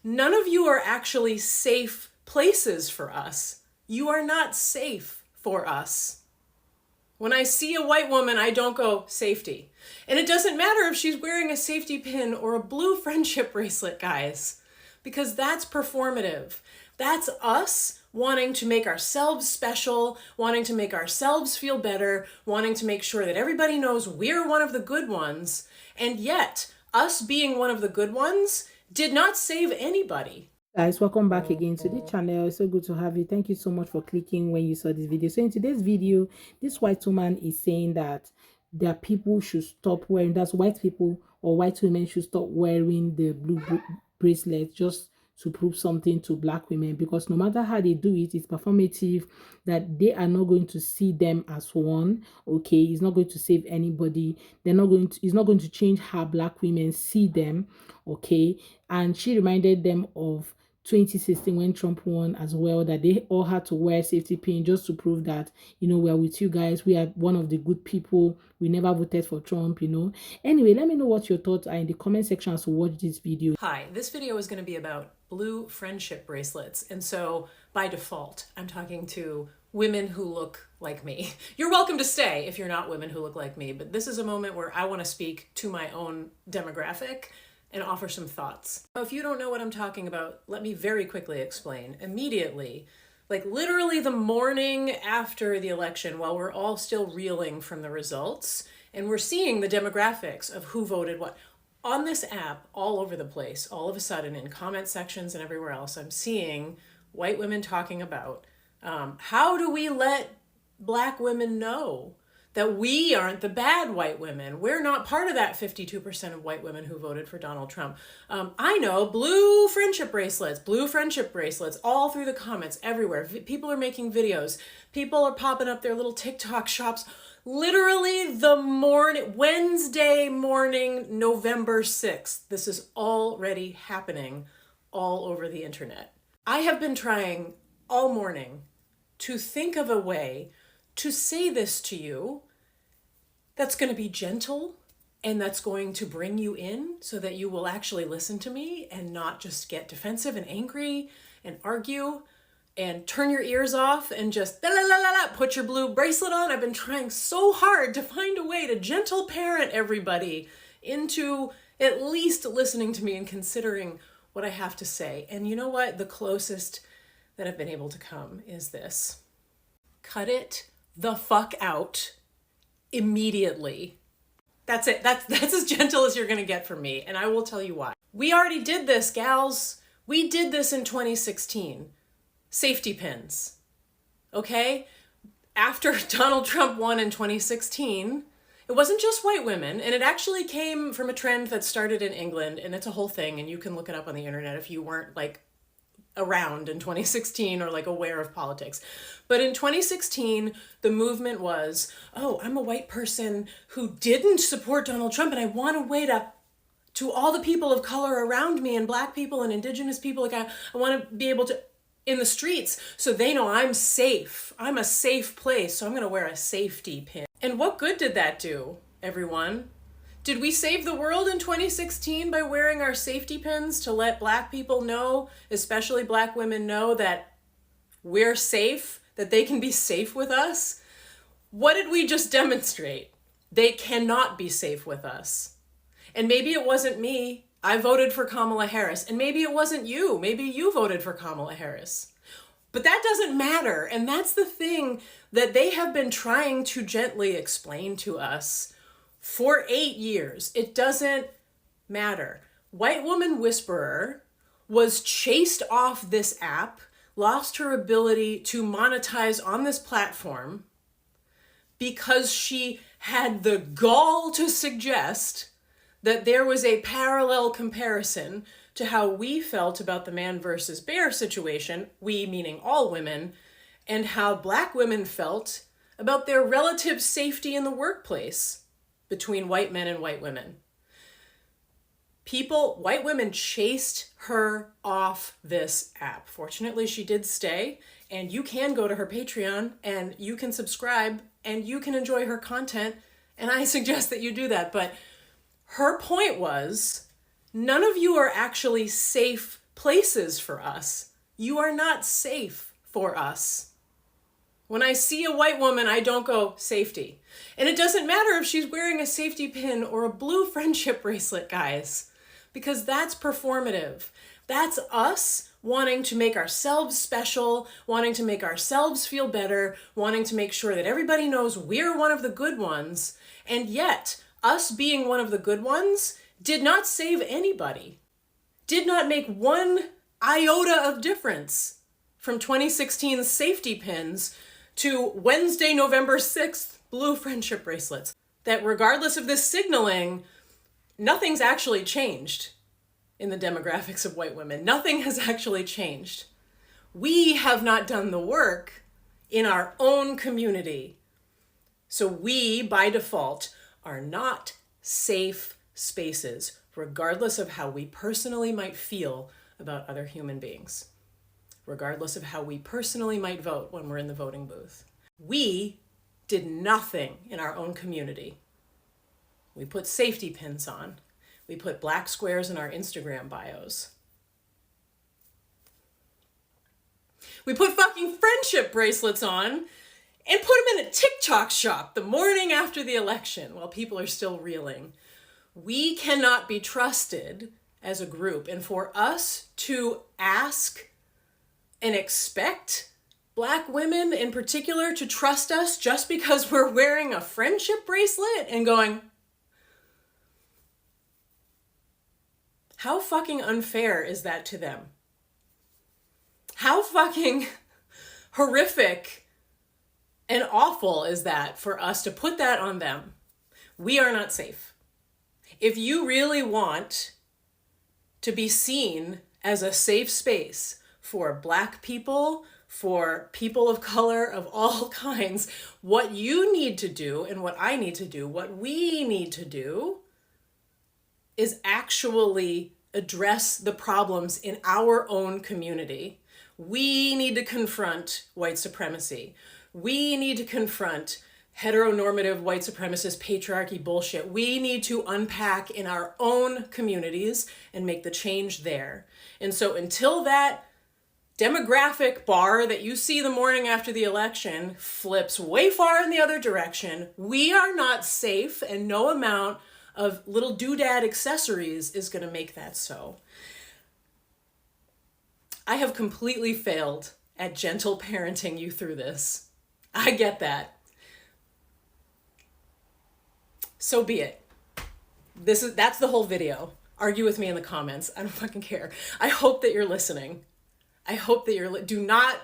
None of you are actually safe places for us. You are not safe for us. When I see a white woman, I don't go, safety. And it doesn't matter if she's wearing a safety pin or a blue friendship bracelet, guys, because that's performative. That's us wanting to make ourselves special, wanting to make ourselves feel better, wanting to make sure that everybody knows we're one of the good ones. And yet, us being one of the good ones did not save anybody. Guys, welcome back again to the channel. It's so good to have you. Thank you so much for clicking when you saw this video. So in today's video, this white woman is saying that their people should stop wearing, that's white people or white women should stop wearing the blue bracelet just to prove something to black women, because no matter how they do it, it's performative, that they are not going to see them as one. Okay, it's not going to save anybody. It's not going to change how black women see them. Okay, and she reminded them of 2016 when Trump won as well, that they all had to wear safety pin just to prove that, you know, we're with you guys, we are one of the good people, we never voted for Trump, you know. Anyway, let me know what your thoughts are in the comment section as to watch this video. Hi, this video is going to be about blue friendship bracelets, and so by default I'm talking to women who look like me. You're welcome to stay if you're not women who look like me, but this is a moment where I want to speak to my own demographic and offer some thoughts. If you don't know what I'm talking about, let me very quickly explain. Immediately, like literally the morning after the election, while we're all still reeling from the results, and we're seeing the demographics of who voted what, on this app, all over the place, all of a sudden in comment sections and everywhere else, I'm seeing white women talking about how do we let black women know that we aren't the bad white women. We're not part of that 52% of white women who voted for Donald Trump. I know, blue friendship bracelets, all through the comments, everywhere. People are making videos. People are popping up their little TikTok shops. Literally Wednesday morning, November 6th. This is already happening all over the internet. I have been trying all morning to think of a way to say this to you that's going to be gentle and that's going to bring you in so that you will actually listen to me and not just get defensive and angry and argue and turn your ears off and just put your blue bracelet on. I've been trying so hard to find a way to gentle parent everybody into at least listening to me and considering what I have to say. And you know what? The closest that I've been able to come is this. Cut it the fuck out immediately. That's it. That's as gentle as you're going to get from me. And I will tell you why. We already did this, gals. We did this in 2016. Safety pins. Okay? After Donald Trump won in 2016, it wasn't just white women, and it actually came from a trend that started in England, and it's a whole thing, and you can look it up on the internet if you weren't like around in 2016 or like aware of politics. But in 2016, the movement was, oh, I'm a white person who didn't support Donald Trump, and I want a way to all the people of color around me and black people and indigenous people, like I want to be able to, in the streets, so they know I'm safe. I'm a safe place, so I'm going to wear a safety pin. And what good did that do, everyone? Did we save the world in 2016 by wearing our safety pins to let black people know, especially black women know, that we're safe, that they can be safe with us? What did we just demonstrate? They cannot be safe with us. And maybe it wasn't me. I voted for Kamala Harris. And maybe it wasn't you. Maybe you voted for Kamala Harris. But that doesn't matter. And that's the thing that they have been trying to gently explain to us for 8 years. It doesn't matter. White Woman Whisperer was chased off this app, lost her ability to monetize on this platform because she had the gall to suggest that there was a parallel comparison to how we felt about the man versus bear situation, we meaning all women, and how black women felt about their relative safety in the workplace between white men and white women. White women chased her off this app. Fortunately, she did stay, and you can go to her Patreon and you can subscribe and you can enjoy her content, and I suggest that you do that. But her point was, none of you are actually safe places for us. You are not safe for us. When I see a white woman, I don't go, safety. And it doesn't matter if she's wearing a safety pin or a blue friendship bracelet, guys, because that's performative. That's us wanting to make ourselves special, wanting to make ourselves feel better, wanting to make sure that everybody knows we're one of the good ones. And yet, us being one of the good ones did not save anybody, did not make one iota of difference from 2016's safety pins to Wednesday, November 6th, blue friendship bracelets. That regardless of this signaling, nothing's actually changed in the demographics of white women. Nothing has actually changed. We have not done the work in our own community. So we, by default, are not safe spaces, regardless of how we personally might feel about other human beings, regardless of how we personally might vote when we're in the voting booth. We did nothing in our own community. We put safety pins on. We put black squares in our Instagram bios. We put fucking friendship bracelets on and put them in a TikTok shop the morning after the election while people are still reeling. We cannot be trusted as a group. And for us to ask and expect Black women in particular to trust us just because we're wearing a friendship bracelet and going, how fucking unfair is that to them? How fucking horrific and awful is that for us to put that on them? We are not safe. If you really want to be seen as a safe space for Black people, for people of color of all kinds, what you need to do and what I need to do, what we need to do is actually address the problems in our own community. We need to confront white supremacy. We need to confront heteronormative white supremacist patriarchy bullshit. We need to unpack in our own communities and make the change there. And so until that demographic bar that you see the morning after the election flips way far in the other direction, we are not safe, and no amount of little doodad accessories is going to make that so. I have completely failed at gentle parenting you through this. I get that. So be it. That's the whole video. Argue with me in the comments. I don't fucking care. I hope that you're listening. I hope that do not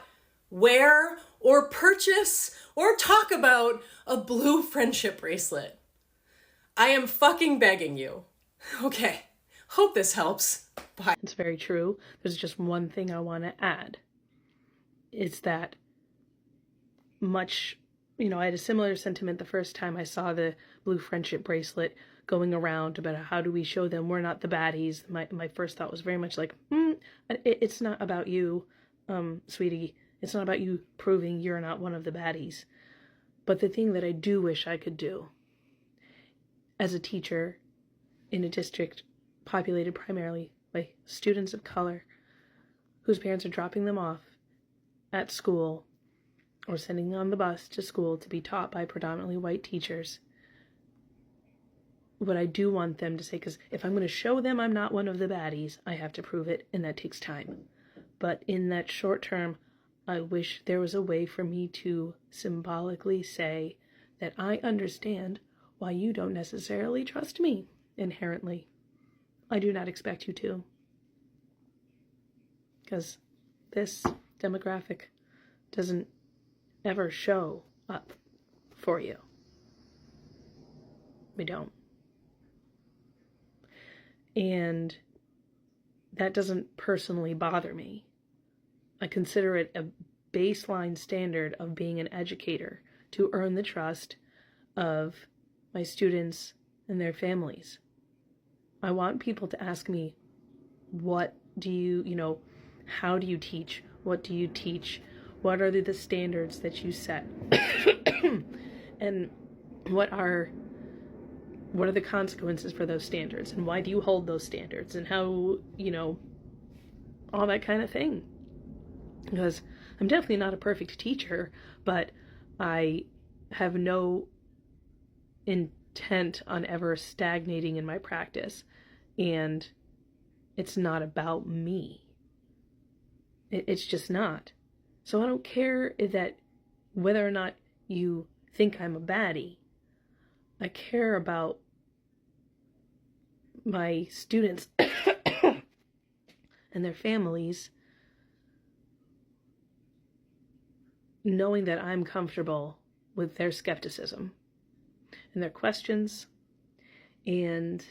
wear or purchase or talk about a blue friendship bracelet. I am fucking begging you. Okay. Hope this helps. Bye. It's very true. There's just one thing I want to add. It's that I had a similar sentiment the first time I saw the blue friendship bracelet going around about how do we show them we're not the baddies. My first thought was very much like, it's not about you, sweetie. It's not about you proving you're not one of the baddies. But the thing that I do wish I could do as a teacher in a district populated primarily by students of color whose parents are dropping them off at school or sending them on the bus to school to be taught by predominantly white teachers. What I do want them to say, because if I'm going to show them I'm not one of the baddies, I have to prove it, and that takes time. But in that short term, I wish there was a way for me to symbolically say that I understand why you don't necessarily trust me inherently. I do not expect you to. Because this demographic doesn't ever show up for you. We don't. And that doesn't personally bother me. I consider it a baseline standard of being an educator to earn the trust of my students and their families. I want people to ask me, what do you, how do you teach? What do you teach? What are the standards that you set? And what are the consequences for those standards? And why do you hold those standards? And how all that kind of thing. Because I'm definitely not a perfect teacher, but I have no intent on ever stagnating in my practice. And it's not about me. It's just not. So I don't care that whether or not you think I'm a baddie. I care about my students and their families knowing that I'm comfortable with their skepticism and their questions, and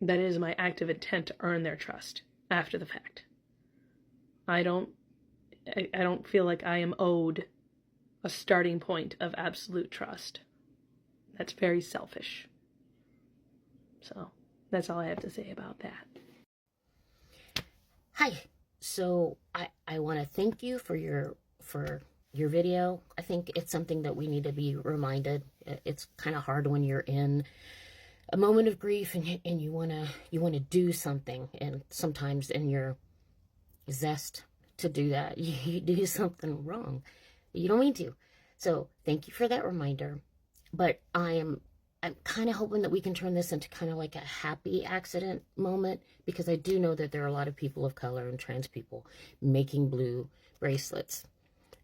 that is my active intent to earn their trust after the fact. I don't feel like I am owed a starting point of absolute trust. That's very selfish. So that's all I have to say about that. Hi. So I want to thank you for your video. I think it's something that we need to be reminded. It's kind of hard when you're in a moment of grief and you want to do something, and sometimes in your zest to do that, you do something wrong. You don't mean to. So thank you for that reminder. But I'm kind of hoping that we can turn this into kind of like a happy accident moment, because I do know that there are a lot of people of color and trans people making blue bracelets,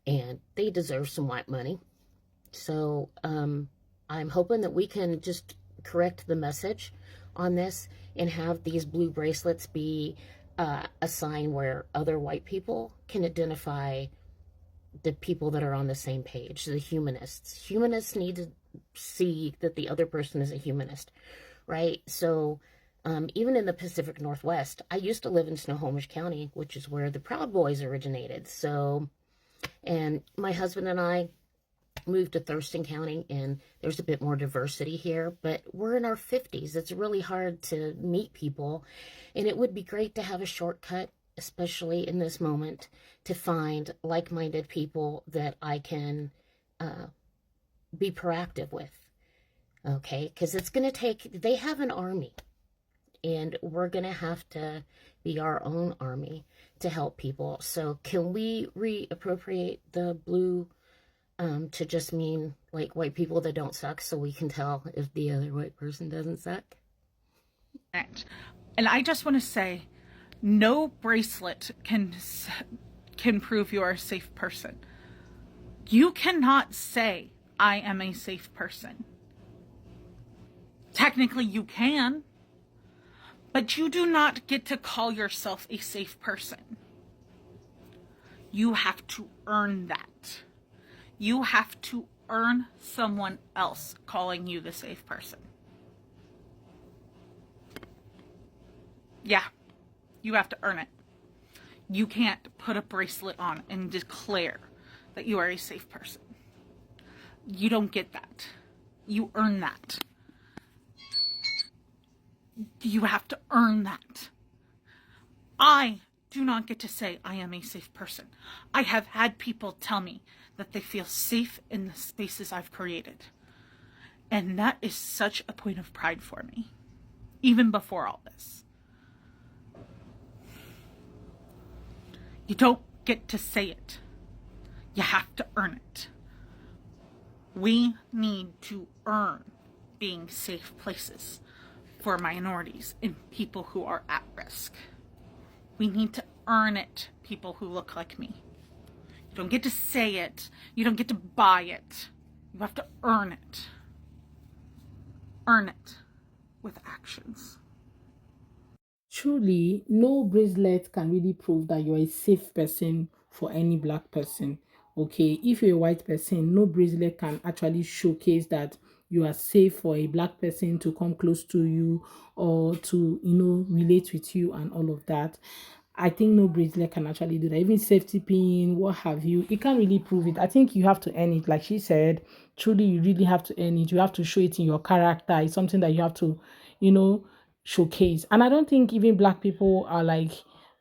and they deserve some white money. So I'm hoping that we can just correct the message on this and have these blue bracelets be a sign where other white people can identify the people that are on the same page, the humanists. Humanists need to see that the other person is a humanist, right? So even in the Pacific Northwest, I used to live in Snohomish County, which is where the Proud Boys originated. So, and my husband and I moved to Thurston County, and there's a bit more diversity here, but we're in our 50s. It's really hard to meet people, and it would be great to have a shortcut, especially in this moment, to find like-minded people that I can be proactive with, okay? Because it's going to take, they have an army, and we're going to have to be our own army to help people. So can we reappropriate the blue to just mean like white people that don't suck, so we can tell if the other white person doesn't suck? And I just want to say, no bracelet can prove you are a safe person. You cannot say, I am a safe person. Technically you can, but you do not get to call yourself a safe person. You have to earn that. You have to earn someone else calling you the safe person. Yeah, you have to earn it. You can't put a bracelet on and declare that you are a safe person. You don't get that. You earn that. You have to earn that. I do not get to say I am a safe person. I have had people tell me that they feel safe in the spaces I've created. And that is such a point of pride for me, even before all this. You don't get to say it. You have to earn it. We need to earn being safe places for minorities and people who are at risk. We need to earn it, people who look like me. You don't get to say it. You don't get to buy it. You have to earn it. Earn it with actions. Truly, no bracelet can really prove that you're a safe person for any black person. Okay, if you're a white person, no bracelet can actually showcase that you are safe for a black person to come close to you or to, relate with you and all of that. I think no bracelet can actually do that. Even safety pin, what have you, it can't really prove it. I think you have to earn it. Like she said, truly, you really have to earn it. You have to show it in your character. It's something that you have to, showcase. And I don't think even black people are like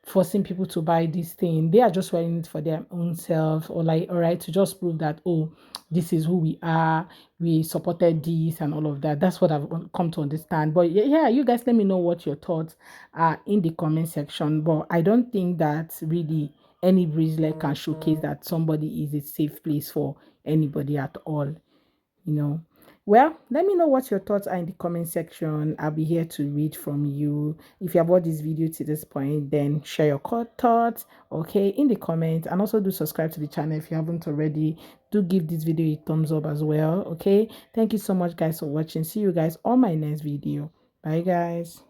forcing people to buy this thing. They are just wearing it for their own self, or like, all right, to just prove that, oh, this is who we are, we supported this and all of that. That's what I've come to understand. But yeah, you guys let me know what your thoughts are in the comment section. But I don't think that really any bracelet can showcase that somebody is a safe place for anybody at all, you know. Well, let me know what your thoughts are in the comment section. I'll be here to read from you. If you have watched this video to this point, then share your thoughts, okay, in the comments, and also do subscribe to the channel if you haven't already. Do give this video a thumbs up as well, okay. Thank you so much, guys, for watching. See you guys on my next video. Bye, guys.